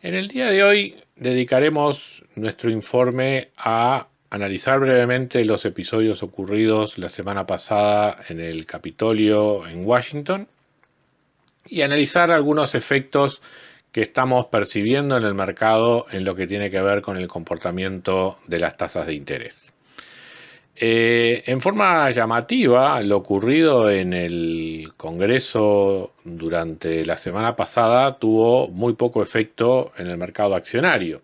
En el día de hoy dedicaremos nuestro informe a analizar brevemente los episodios ocurridos la semana pasada en el Capitolio en Washington y analizar algunos efectos que estamos percibiendo en el mercado en lo que tiene que ver con el comportamiento de las tasas de interés. En forma llamativa, lo ocurrido en el Congreso durante la semana pasada tuvo muy poco efecto en el mercado accionario.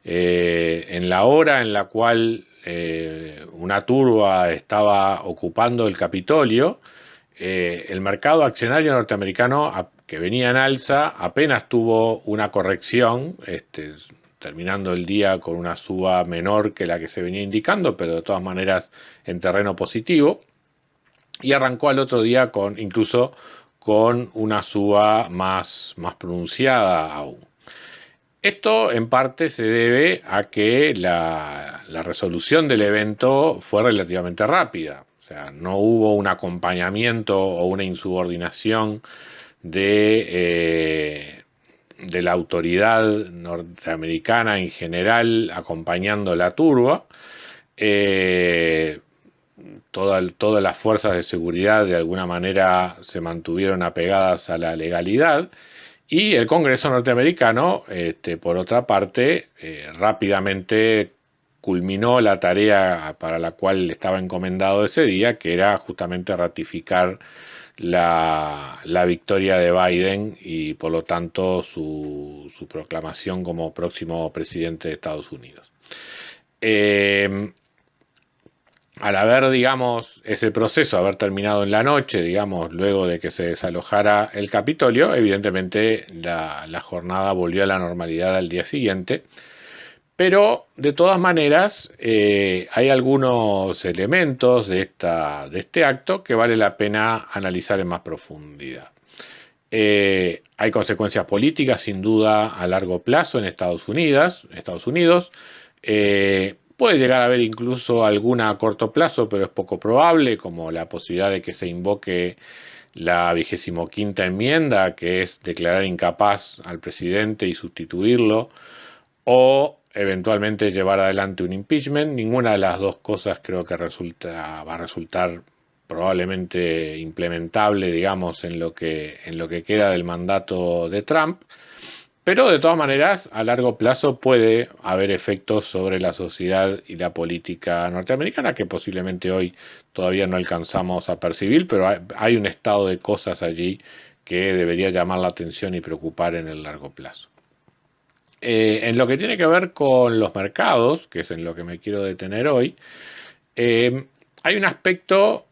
En la hora en la cual una turba estaba ocupando el Capitolio, el mercado accionario norteamericano, que venía en alza, apenas tuvo una corrección, terminando el día con una suba menor que la que se venía indicando, pero de todas maneras en terreno positivo, y arrancó al otro día incluso con una suba más pronunciada aún. Esto en parte se debe a que la resolución del evento fue relativamente rápida. O sea, no hubo un acompañamiento o una insubordinación de la autoridad norteamericana en general acompañando la turba. Eh, todas las fuerzas de seguridad de alguna manera se mantuvieron apegadas a la legalidad. Y el Congreso norteamericano, por otra parte, rápidamente culminó la tarea para la cual estaba encomendado ese día, que era justamente ratificar la victoria de Biden y por lo tanto su proclamación como próximo presidente de Estados Unidos. Al haber, digamos, ese proceso, haber terminado en la noche, digamos, luego de que se desalojara el Capitolio, evidentemente la jornada volvió a la normalidad al día siguiente. Pero, de todas maneras, hay algunos elementos de este acto que vale la pena analizar en más profundidad. Hay consecuencias políticas, sin duda, a largo plazo en Estados Unidos. Puede llegar a haber incluso alguna a corto plazo, pero es poco probable, como la posibilidad de que se invoque la 25ª enmienda, que es declarar incapaz al presidente y sustituirlo, o eventualmente llevar adelante un impeachment. Ninguna de las dos cosas creo que va a resultar probablemente implementable, digamos, en lo que queda del mandato de Trump. Pero de todas maneras, a largo plazo puede haber efectos sobre la sociedad y la política norteamericana que posiblemente hoy todavía no alcanzamos a percibir, pero hay un estado de cosas allí que debería llamar la atención y preocupar en el largo plazo. En lo que tiene que ver con los mercados, que es en lo que me quiero detener hoy, hay un aspecto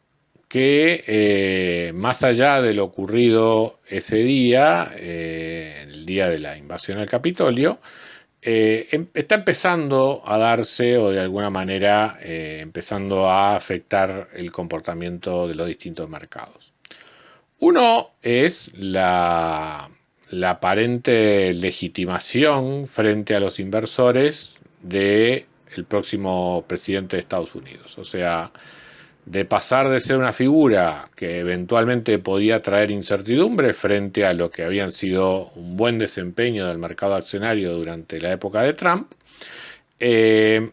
que, más allá de lo ocurrido ese día, el día de la invasión al Capitolio, está empezando a darse o de alguna manera empezando a afectar el comportamiento de los distintos mercados. Uno es la aparente legitimación frente a los inversores del próximo presidente de Estados Unidos. O sea, de pasar de ser una figura que eventualmente podía traer incertidumbre frente a lo que habían sido un buen desempeño del mercado accionario durante la época de Trump, eh,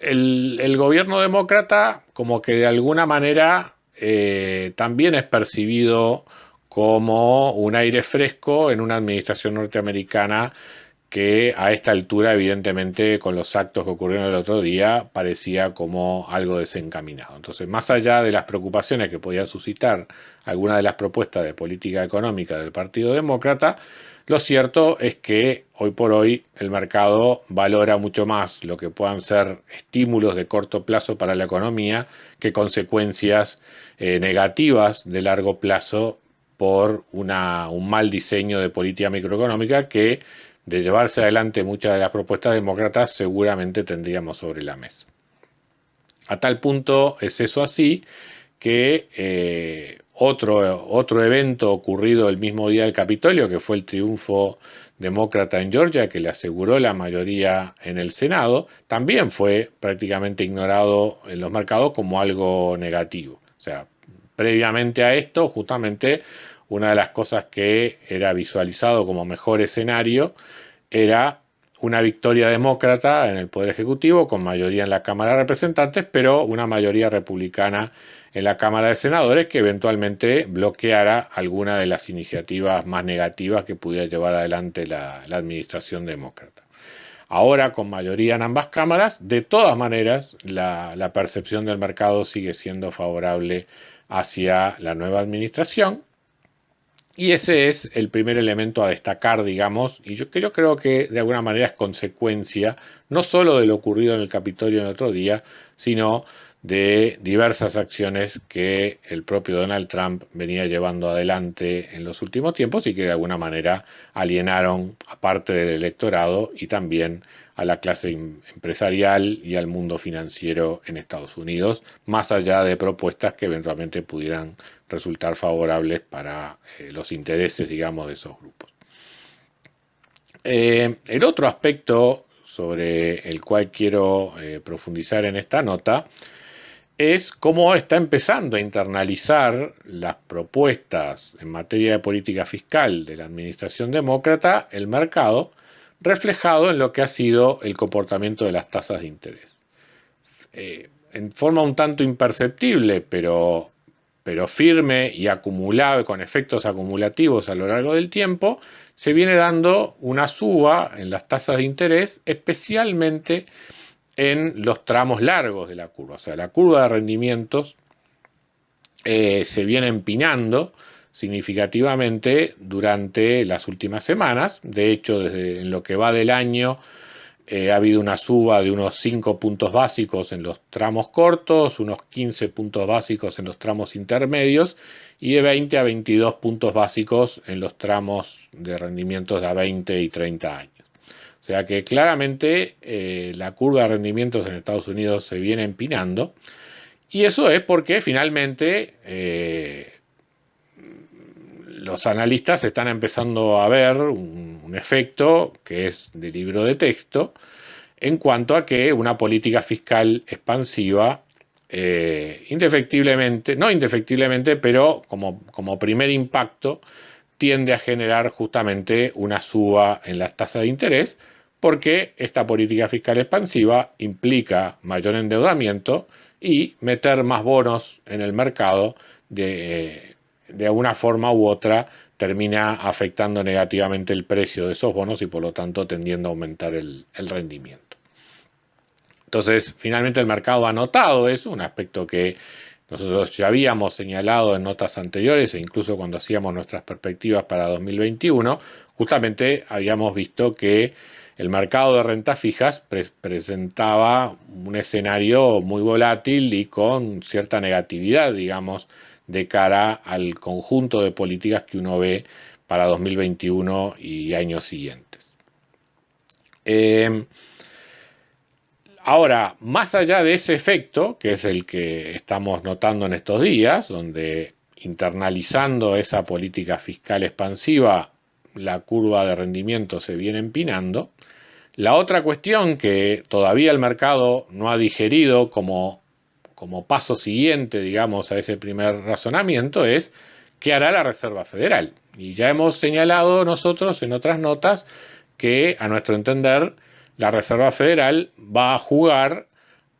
el gobierno demócrata como que de alguna manera también es percibido como un aire fresco en una administración norteamericana que a esta altura, evidentemente, con los actos que ocurrieron el otro día, parecía como algo desencaminado. Entonces, más allá de las preocupaciones que podía suscitar alguna de las propuestas de política económica del Partido Demócrata, lo cierto es que hoy por hoy el mercado valora mucho más lo que puedan ser estímulos de corto plazo para la economía que consecuencias negativas de largo plazo por un mal diseño de política microeconómica que, de llevarse adelante muchas de las propuestas demócratas, seguramente tendríamos sobre la mesa. A tal punto es eso así que otro evento ocurrido el mismo día del Capitolio, que fue el triunfo demócrata en Georgia, que le aseguró la mayoría en el Senado, también fue prácticamente ignorado en los mercados como algo negativo. O sea, previamente a esto, justamente una de las cosas que era visualizado como mejor escenario era una victoria demócrata en el Poder Ejecutivo, con mayoría en la Cámara de Representantes, pero una mayoría republicana en la Cámara de Senadores que eventualmente bloqueara alguna de las iniciativas más negativas que pudiera llevar adelante la administración demócrata. Ahora, con mayoría en ambas cámaras, de todas maneras, la percepción del mercado sigue siendo favorable hacia la nueva administración. Y ese es el primer elemento a destacar, digamos, y yo creo que de alguna manera es consecuencia no solo de lo ocurrido en el Capitolio el otro día, sino de diversas acciones que el propio Donald Trump venía llevando adelante en los últimos tiempos y que de alguna manera alienaron a parte del electorado y también a la clase empresarial y al mundo financiero en Estados Unidos, más allá de propuestas que eventualmente pudieran resultar favorables para los intereses, digamos, de esos grupos. El otro aspecto sobre el cual quiero profundizar en esta nota es cómo está empezando a internalizar las propuestas en materia de política fiscal de la administración demócrata el mercado, reflejado en lo que ha sido el comportamiento de las tasas de interés. En forma un tanto imperceptible, pero firme y acumulable, con efectos acumulativos a lo largo del tiempo, se viene dando una suba en las tasas de interés, especialmente en los tramos largos de la curva. O sea, la curva de rendimientos se viene empinando significativamente durante las últimas semanas. De hecho, desde en lo que va del año, ha habido una suba de unos 5 puntos básicos en los tramos cortos, unos 15 puntos básicos en los tramos intermedios y de 20 a 22 puntos básicos en los tramos de rendimientos de a 20 y 30 años. O sea que claramente la curva de rendimientos en Estados Unidos se viene empinando y eso es porque finalmente los analistas están empezando a ver un efecto que es de libro de texto en cuanto a que una política fiscal expansiva no indefectiblemente, pero como primer impacto tiende a generar justamente una suba en las tasas de interés porque esta política fiscal expansiva implica mayor endeudamiento y meter más bonos en el mercado de alguna forma u otra termina afectando negativamente el precio de esos bonos y por lo tanto tendiendo a aumentar el rendimiento. Entonces, finalmente el mercado ha notado eso, un aspecto que nosotros ya habíamos señalado en notas anteriores e incluso cuando hacíamos nuestras perspectivas para 2021, justamente habíamos visto que el mercado de rentas fijas presentaba un escenario muy volátil y con cierta negatividad, digamos, de cara al conjunto de políticas que uno ve para 2021 y años siguientes. Ahora, más allá de ese efecto, que es el que estamos notando en estos días, donde internalizando esa política fiscal expansiva, la curva de rendimiento se viene empinando, la otra cuestión que todavía el mercado no ha digerido como paso siguiente, digamos, a ese primer razonamiento es qué hará la Reserva Federal. Y ya hemos señalado nosotros en otras notas que, a nuestro entender, la Reserva Federal va a jugar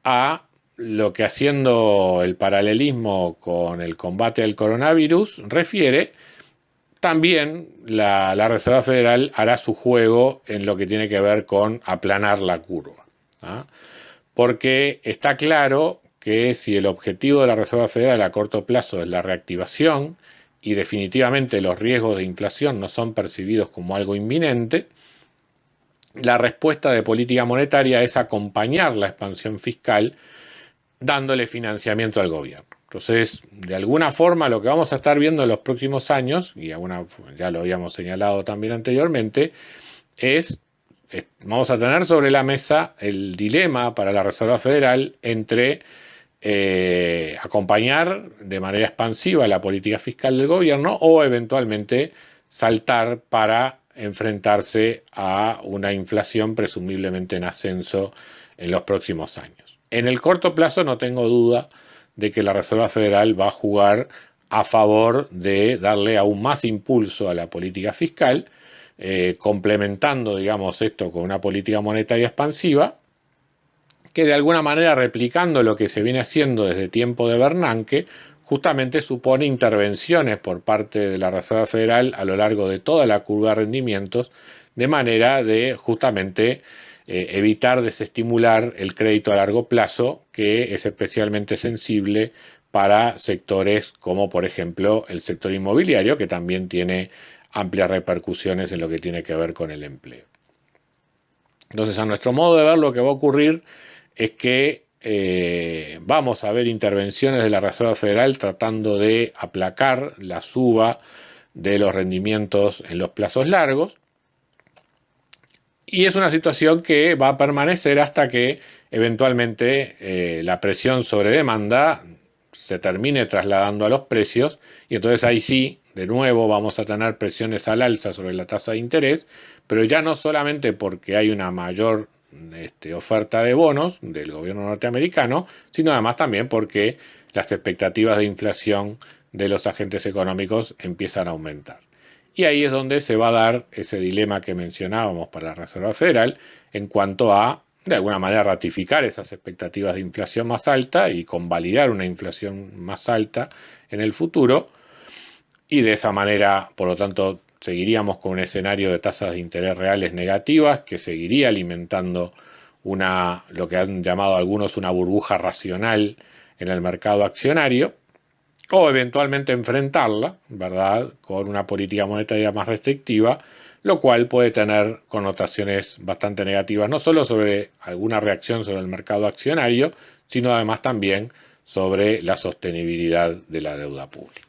a lo que, haciendo el paralelismo con el combate al coronavirus, refiere. También la Reserva Federal hará su juego en lo que tiene que ver con aplanar la curva, ¿ah? Porque está claro que si el objetivo de la Reserva Federal a corto plazo es la reactivación y definitivamente los riesgos de inflación no son percibidos como algo inminente, la respuesta de política monetaria es acompañar la expansión fiscal dándole financiamiento al gobierno. Entonces, de alguna forma, lo que vamos a estar viendo en los próximos años, y ya lo habíamos señalado también anteriormente, vamos a tener sobre la mesa el dilema para la Reserva Federal entre acompañar de manera expansiva la política fiscal del gobierno o eventualmente saltar para enfrentarse a una inflación presumiblemente en ascenso en los próximos años. En el corto plazo no tengo duda de que la Reserva Federal va a jugar a favor de darle aún más impulso a la política fiscal, complementando, digamos, esto con una política monetaria expansiva, que de alguna manera, replicando lo que se viene haciendo desde tiempo de Bernanke, justamente supone intervenciones por parte de la Reserva Federal a lo largo de toda la curva de rendimientos, de manera de justamente evitar desestimular el crédito a largo plazo, que es especialmente sensible para sectores como, por ejemplo, el sector inmobiliario, que también tiene amplias repercusiones en lo que tiene que ver con el empleo. Entonces, a nuestro modo de ver, lo que va a ocurrir es que vamos a ver intervenciones de la Reserva Federal tratando de aplacar la suba de los rendimientos en los plazos largos, y es una situación que va a permanecer hasta que eventualmente la presión sobre demanda se termine trasladando a los precios, y entonces ahí sí, de nuevo, vamos a tener presiones al alza sobre la tasa de interés, pero ya no solamente porque hay una mayor oferta de bonos del gobierno norteamericano, sino además también porque las expectativas de inflación de los agentes económicos empiezan a aumentar. Y ahí es donde se va a dar ese dilema que mencionábamos para la Reserva Federal en cuanto a, de alguna manera, ratificar esas expectativas de inflación más alta y convalidar una inflación más alta en el futuro. Y de esa manera, por lo tanto, seguiríamos con un escenario de tasas de interés reales negativas que seguiría alimentando lo que han llamado algunos una burbuja racional en el mercado accionario, o eventualmente enfrentarla, ¿verdad?, con una política monetaria más restrictiva, lo cual puede tener connotaciones bastante negativas, no solo sobre alguna reacción sobre el mercado accionario, sino además también sobre la sostenibilidad de la deuda pública.